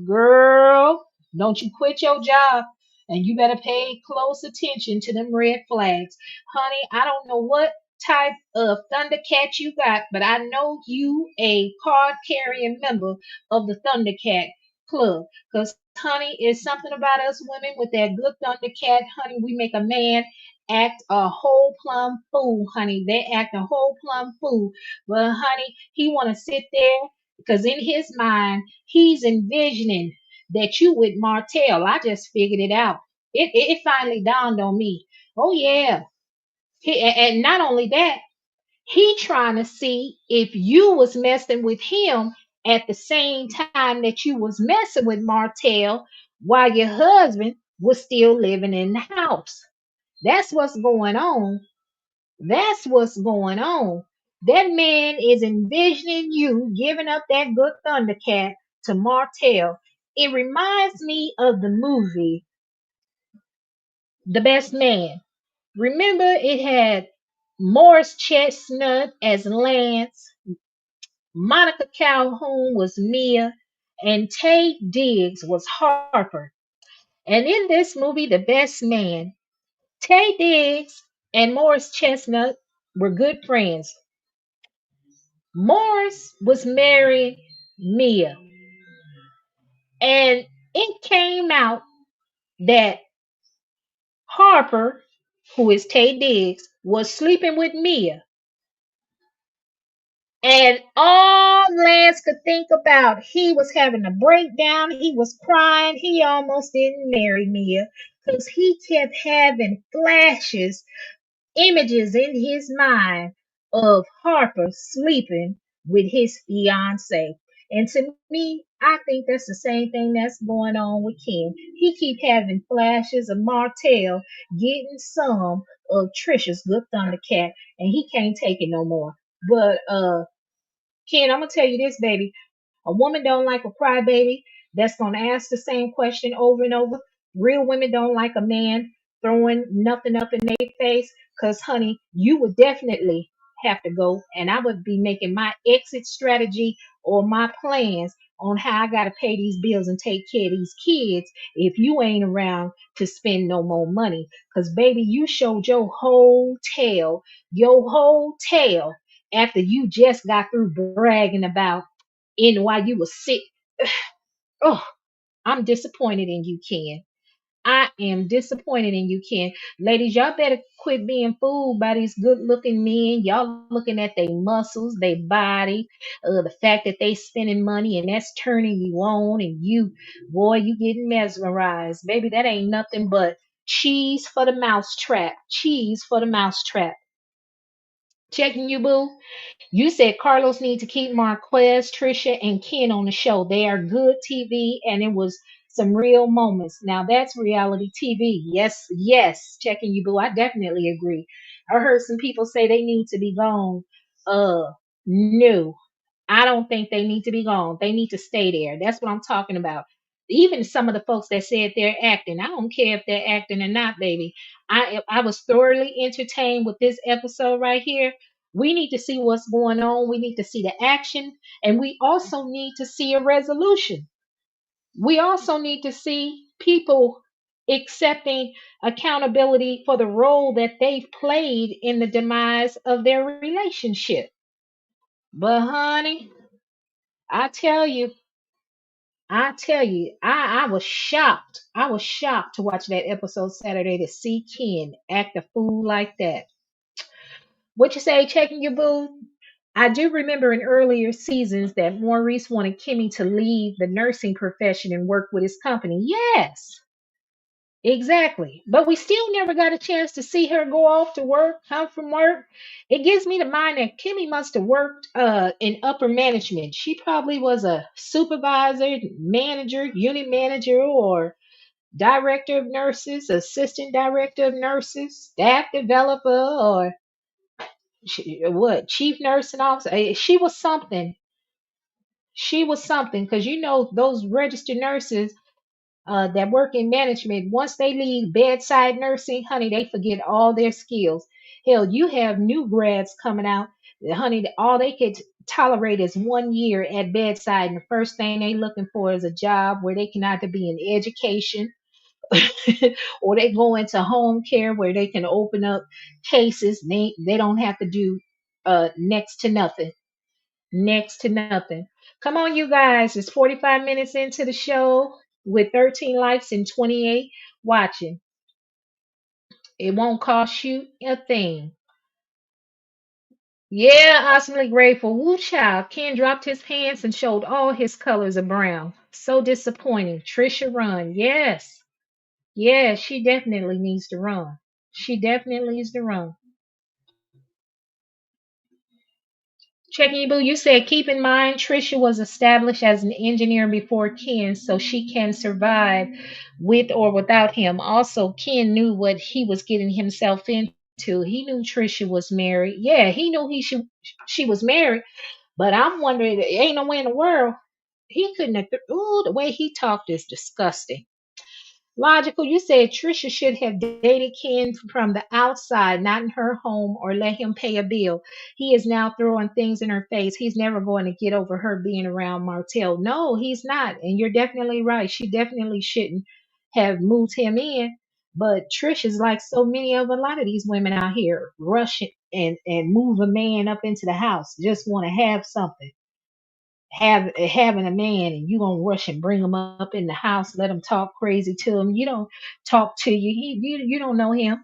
girl, don't you quit your job, and you better pay close attention to them red flags. Honey, I don't know what type of Thundercat you got, but I know you a card carrying member of the Thundercat Club. Because, honey, it's something about us women with that good Thundercat, honey. We make a man act a whole plum fool, honey. They act a whole plum fool. But, honey, he want to sit there because in his mind, he's envisioning that you with Martell. I just figured it out. It finally dawned on me. Oh yeah. And not only that, he trying to see if you was messing with him at the same time that you was messing with Martell while your husband was still living in the house. That's what's going on. That's what's going on. That man is envisioning you giving up that good Thundercat to Martell. It reminds me of the movie The Best Man. Remember, it had Morris Chestnut as Lance, Monica Calhoun was Mia, and Tate Diggs was Harper. And in this movie, The Best Man, Tate Diggs and Morris Chestnut were good friends. Morris was marrying Mia, and it came out that Harper, who is Tay Diggs, was sleeping with Mia. And all Lance could think about, he was having a breakdown. He was crying. He almost didn't marry Mia because he kept having flashes, images in his mind of Harper sleeping with his fiance. And to me, I think that's the same thing that's going on with Ken. He keep having flashes of Martell getting some of Tricia's good Thundercat, and he can't take it no more. But Ken, I'm gonna tell you this, baby. A woman don't like a crybaby that's gonna ask the same question over and over. Real women don't like a man throwing nothing up in their face. Cause honey, you would definitely have to go, and I would be making my exit strategy or my plans on how I gotta pay these bills and take care of these kids if you ain't around to spend no more money. Cause baby, you showed your whole tail after you just got through bragging about in while you were sick. Oh, I'm disappointed in you, Ken. I am disappointed in you, Ken. Ladies, y'all better quit being fooled by these good looking men. Y'all looking at their muscles, their body, the fact that they spending money and that's turning you on, and you, boy, you getting mesmerized. Baby, that ain't nothing but cheese for the mouse trap. Cheese for the mouse trap. Checking you, boo. You said Carlos need to keep Marquez, Tricia, and Ken on the show. They are good TV, and it was some real moments. Now that's reality TV. Yes, yes. Checking you, boo. I definitely agree. I heard some people say they need to be gone. No. I don't think they need to be gone. They need to stay there. That's what I'm talking about. Even some of the folks that said they're acting, I don't care if they're acting or not, baby. I was thoroughly entertained with this episode right here. We need to see what's going on. We need to see the action, and we also need to see a resolution. We also need to see people accepting accountability for the role that they've played in the demise of their relationship. But honey, I tell you, I was shocked. I was shocked to watch that episode Saturday to see Ken act a fool like that. What you say, checking your boo? I do remember in earlier seasons that Maurice wanted Kimmy to leave the nursing profession and work with his company. Yes, exactly. But we still never got a chance to see her go off to work, come from work. It gives me to mind that Kimmy must have worked in upper management. She probably was a supervisor, manager, unit manager, or director of nurses, assistant director of nurses, staff developer, or what, chief nursing officer. She was something. She was something because you know those registered nurses that work in management, once they leave bedside nursing, honey, they forget all their skills. Hell, you have new grads coming out, honey, all they could tolerate is 1 year at bedside, and the first thing they looking for is a job where they can either be in education or they go into home care where they can open up cases. They don't have to do next to nothing. Next to nothing. Come on, you guys. It's 45 minutes into the show with 13 likes and 28 watching. It won't cost you a thing. Yeah, awesomely grateful. Woo child. Ken dropped his pants and showed all his colors of brown. So disappointing. Trisha run. Yes. Yeah, she definitely needs to run. She definitely needs to run. Checking Boo, you said keep in mind Trisha was established as an engineer before Ken, so she can survive with or without him. Also, Ken knew what he was getting himself into. He knew Trisha was married. Yeah, he knew she was married, but I'm wondering, ain't no way in the world he couldn't have. Ooh, the way he talked is disgusting. Logical, you said Trisha should have dated Ken from the outside, not in her home, or let him pay a bill. He is now throwing things in her face. He's never going to get over her being around Martell. No, he's not. And you're definitely right. She definitely shouldn't have moved him in. But Trish is like so many of a lot of these women out here rushing. and move a man up into the house. Just want to have something. Having a man and you gonna rush and bring him up in the house, let him talk crazy to him. You don't talk to you. You don't know him.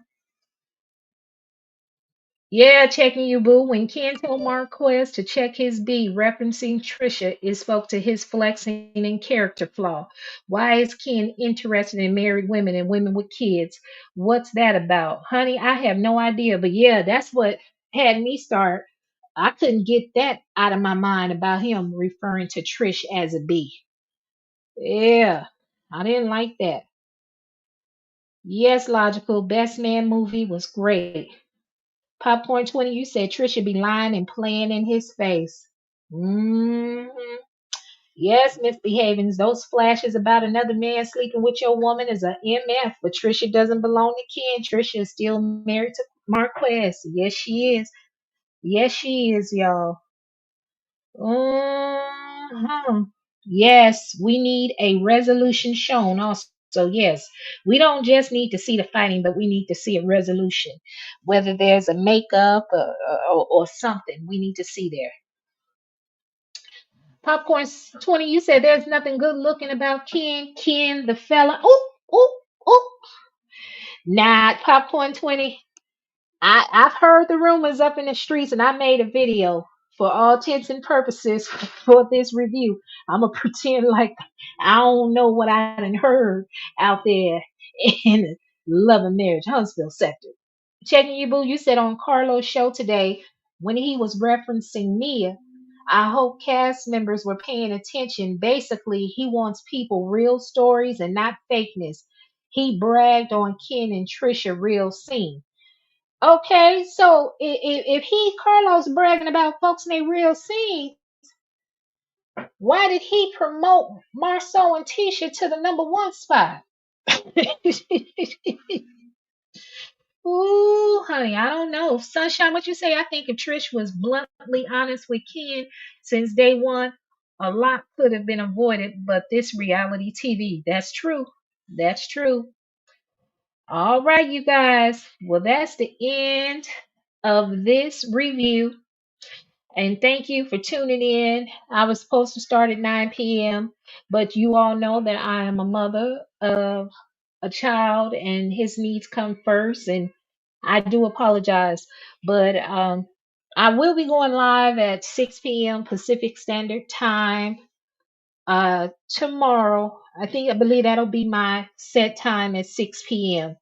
Yeah, checking you, boo. When Ken told Marquez to check his B, referencing Tricia, it spoke to his flexing and character flaw. Why is Ken interested in married women and women with kids? What's that about? Honey, I have no idea. But yeah, that's what had me start. I couldn't get that out of my mind about him referring to Trish as a B. Yeah, I didn't like that. Yes, logical. Best man movie was great. Popcorn 20, you said Trisha be lying and playing in his face. hmm Yes, misbehavings. Those flashes about another man sleeping with your woman is a MF, but Trisha doesn't belong to Ken. Trisha is still married to Marquez. Yes, she is. Yes, she is, y'all. uh Yes, we need a resolution shown also. So, yes, we don't just need to see the fighting, but we need to see a resolution. Whether there's a makeup or something, we need to see there. Popcorn 20, you said there's nothing good looking about Ken. Ken, the fella. Oh, oh, oh. Nah, Popcorn 20. I've heard the rumors up in the streets, and I made a video for all intents and purposes for this review. I'm gonna pretend like I don't know what I done heard out there in the love and marriage Huntsville sector. Checking you, boo. You said on Carlos' show today when he was referencing Mia. I hope cast members were paying attention. Basically, he wants people real stories and not fakeness. He bragged on Ken and Trisha real scene. Okay, so if he Carlos bragging about folks in their real scene, why did he promote Marceau and Tisha to the number one spot? Ooh, honey, I don't know. Sunshine, what you say? I think if Trish was bluntly honest with Ken since day one, a lot could have been avoided, but this reality TV, that's true. That's true. All right, you guys. Well, that's the end of this review. And thank you for tuning in. I was supposed to start at 9 p.m., but you all know that I am a mother of a child and his needs come first. And I do apologize. But I will be going live at 6 p.m. Pacific Standard Time tomorrow. I believe that'll be my set time at 6 p.m.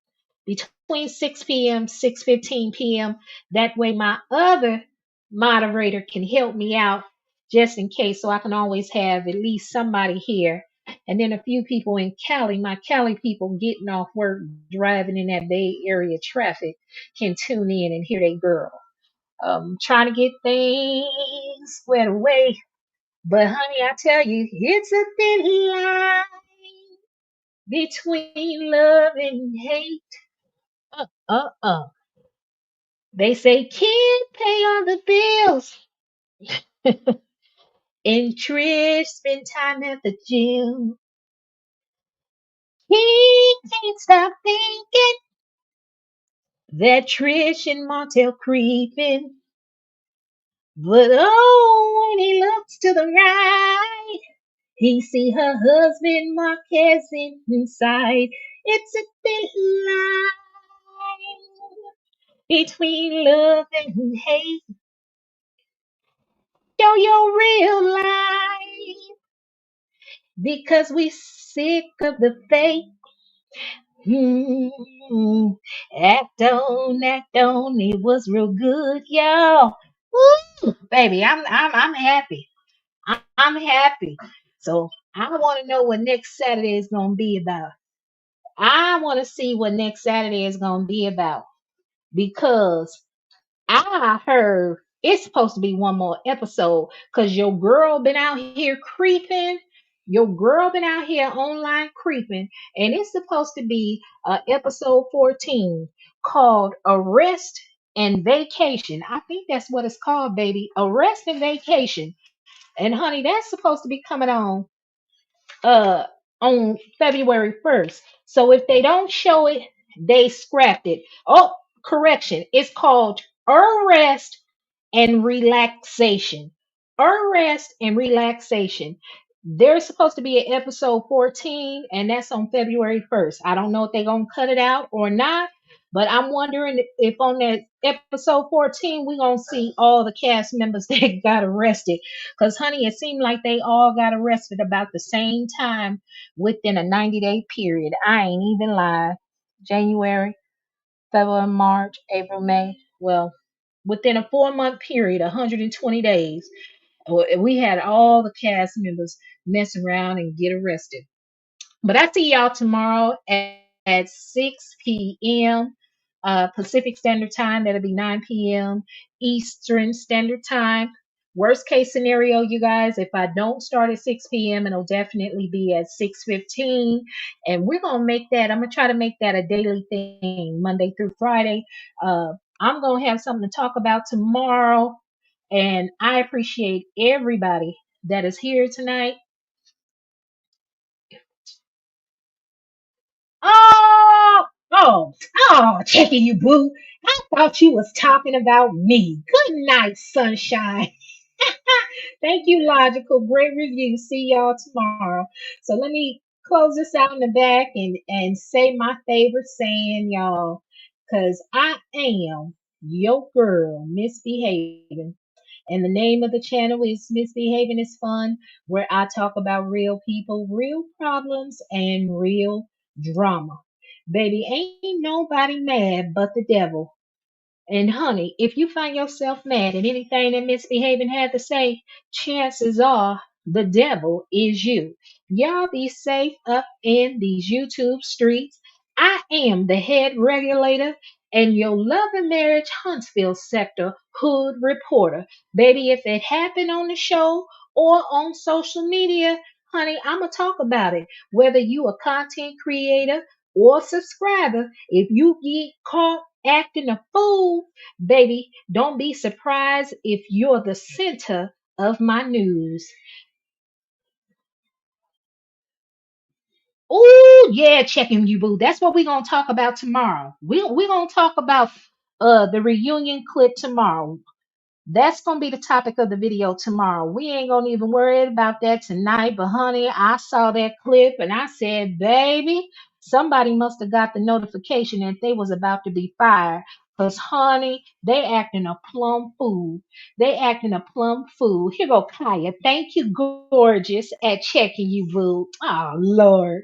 Between 6 p.m. 6:15 p.m. That way my other moderator can help me out just in case, so I can always have at least somebody here. And then a few people in Cali, my Cali people getting off work, driving in that Bay Area traffic, can tune in and hear they girl. Trying to get things squared away. But honey, I tell you, it's a thin line between love and hate. Uh, uh, uh. They say can't pay all the bills. And Trish spend time at the gym. He can't stop thinking that Trish and Martell creeping. But oh, when he looks to the right, he see her husband Marquez inside. It's a thin line between love and hate. Show your real life because we sick of the fake. Hmm. Act on. It was real good, y'all. Woo, baby, I'm happy. I'm happy. So I want to know what next Saturday is gonna be about. I want to see what next Saturday is gonna be about because I heard it's supposed to be one more episode because your girl been out here creeping. Your girl been out here online creeping, and it's supposed to be episode 14 called Arrest and Vacation. I think that's what it's called, baby. Arrest and Vacation. And honey, that's supposed to be coming uh on February 1st. So if they don't show it, they scrapped it. Oh, correction. It's called Rest and relaxation. Rest and relaxation. There's supposed to be an episode 14, and that's on February 1st. I don't know if they're going to cut it out or not, but I'm wondering if on that episode 14, we're going to see all the cast members that got arrested. Because, honey, it seemed like they all got arrested about the same time within a 90-day period. I ain't even lying. January, February, March, April, May. Well, within a 4 month period, 120 days, we had all the cast members mess around and get arrested. But I see y'all tomorrow at 6 p.m. Pacific Standard Time. That'll be 9 p.m. Eastern Standard Time. Worst case scenario, you guys, if I don't start at 6 p.m., it'll definitely be at 6:15. And we're gonna make that. I'm gonna try to make that a daily thing, Monday through Friday. I'm gonna have something to talk about tomorrow, and I appreciate everybody that is here tonight. Oh, checking you, boo. I thought you was talking about me. Good night, sunshine. Thank you, Logical. Great review. See y'all tomorrow. So let me close this out in the back and say my favorite saying, y'all, because I am your girl, misbehaving. And the name of the channel is Misbehaving is Fun, where I talk about real people, real problems, and real drama. Baby, ain't nobody mad but the devil. And honey, if you find yourself mad at anything that Misbehaving had to say, chances are the devil is you. Y'all be safe up in these YouTube streets. I am the head regulator and your love and marriage Huntsville sector hood reporter. Baby, if it happened on the show or on social media, honey, I'ma talk about it. Whether you a content creator or subscriber, if you get caught acting a fool, baby, don't be surprised if you're the center of my news. Oh, yeah, checking you, boo. That's what we're going to talk about tomorrow. We're going to talk about the reunion clip tomorrow. That's gonna be the topic of the video tomorrow. We ain't gonna even worry about that tonight. But honey, I saw that clip and I said, baby, somebody must have got the notification that they was about to be fired. Cause honey, they acting a plum fool. They acting a plum fool. Here go Kaya. Thank you, gorgeous, at checking you, boo. Oh Lord.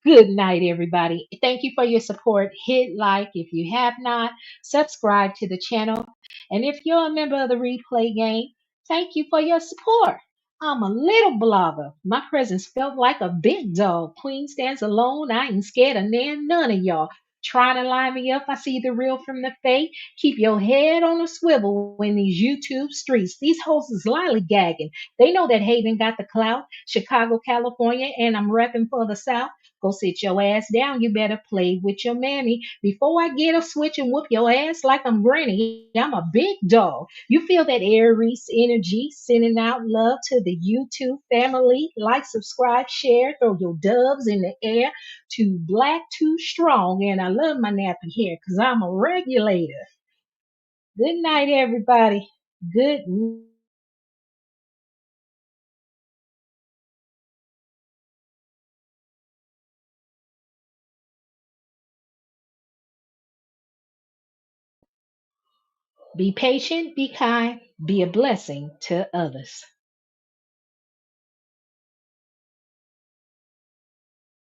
Good night, everybody. Thank you for your support. Hit like if you have not. Subscribe to the channel. And if you're a member of the replay game, thank you for your support. I'm a little blogger. My presence felt like a big dog. Queen stands alone. I ain't scared of none of y'all. Trying to line me up. I see the real from the fake. Keep your head on a swivel in these YouTube streets. These hoes is lollygagging. They know that Haven got the clout. Chicago, California, and I'm repping for the South. Go sit your ass down. You better play with your mammy. Before I get a switch and whoop your ass like I'm granny, I'm a big dog. You feel that Aries energy sending out love to the YouTube family. Like, subscribe, share, throw your doves in the air. Too black, too strong. And I love my nappy hair because I'm a regulator. Good night, everybody. Good Be patient, be kind, be a blessing to others.